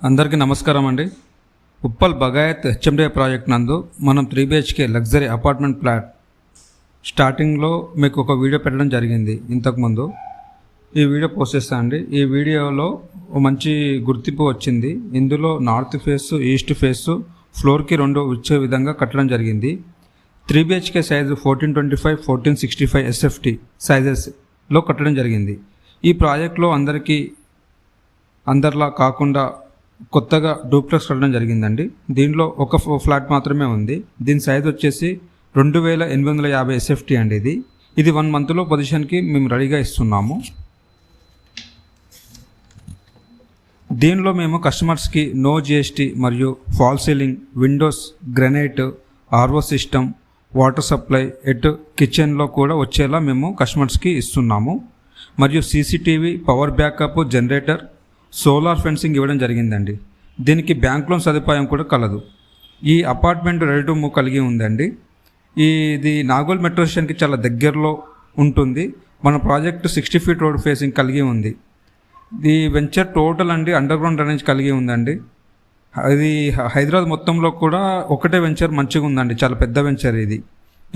అందరికీ నమస్కారం అండి. ఉప్పల్ బగాయత్ హెచ్ఎండిఏ ప్రాజెక్ట్ నందు మనం 3 BHK లగ్జరీ అపార్ట్మెంట్ ఫ్లాట్ స్టార్టింగ్లో మీకు ఒక వీడియో పెట్టడం జరిగింది. ఇంతకుముందు ఈ వీడియో పోస్ట్ చేస్తాను అండి. ఈ వీడియోలో మంచి గుర్తింపు వచ్చింది. ఇందులో నార్త్ ఫేస్, ఈస్ట్ ఫేస్, ఫ్లోర్కి 2 వచ్చే విధంగా కట్టడం జరిగింది. 3 BHK సైజు 1425, 1465 SFT సైజెస్లో కట్టడం జరిగింది. ఈ ప్రాజెక్ట్లో అందరిలా కాకుండా కొత్తగా డూప్లెక్స్ కట్టడం జరిగిందండి. దీనిలో ఒక ఫ్లాట్ మాత్రమే ఉంది. దీని సైజ్ వచ్చేసి 2850 SFT అండి. ఇది 1 మంత్లో పొజిషన్కి మేము రెడీగా ఇస్తున్నాము. దీనిలో మేము కస్టమర్స్కి నో GST మరియు fall ceiling, Windows, granite, RO system, water supply కిచెన్లో కూడా వచ్చేలా మేము కస్టమర్స్కి ఇస్తున్నాము. మరియు CCTV, power backup, generator, solar fencing ఇవ్వడం జరిగిందండి. దీనికి బ్యాంక్ లోన్ సదుపాయం కూడా కలదు. ఈ అపార్ట్మెంట్ రెడీ టు మూవ్ కలిగి ఉందండి. ఇది నాగోల్ మెట్రో స్టేషన్కి చాలా దగ్గరలో ఉంటుంది. మన ప్రాజెక్ట్ 60 feet రోడ్ ఫేసింగ్ కలిగి ఉంది. ఈ venture total under ground drainage కలిగి ఉందండి. అది హైదరాబాద్ మొత్తంలో కూడా ఒకటే వెంచర్ మంచిగా ఉందండి. చాలా పెద్ద వెంచర్ ఇది.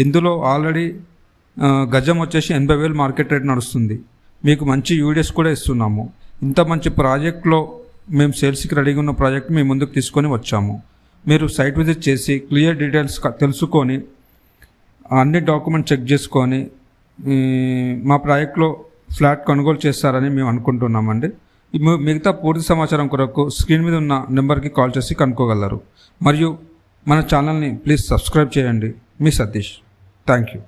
ఇందులో ఆల్రెడీ గజం వచ్చేసి 80,000 మార్కెట్ రేట్ నడుస్తుంది. మీకు మంచి యూడిఎస్ కూడా ఇస్తున్నాము. ఇంత మంచి ప్రాజెక్ట్లో మేము సేల్స్కి రెడీగా ఉన్న ప్రాజెక్ట్ మీ ముందుకు తీసుకొని వచ్చాము. మీరు సైట్ విజిట్ చేసి క్లియర్ డీటెయిల్స్ తెలుసుకొని అన్ని డాక్యుమెంట్ చెక్ చేసుకొని మా ప్రాజెక్ట్లో ఫ్లాట్ కొనుగోలు చేస్తారని మేము అనుకుంటున్నామండి. మిగతా పూర్తి సమాచారం కొరకు స్క్రీన్ మీద ఉన్న నెంబర్కి కాల్ చేసి కనుక్కోగలరు. మరియు మన ఛానల్ని ప్లీజ్ సబ్స్క్రైబ్ చేయండి. మీ సతీష్. Thank you.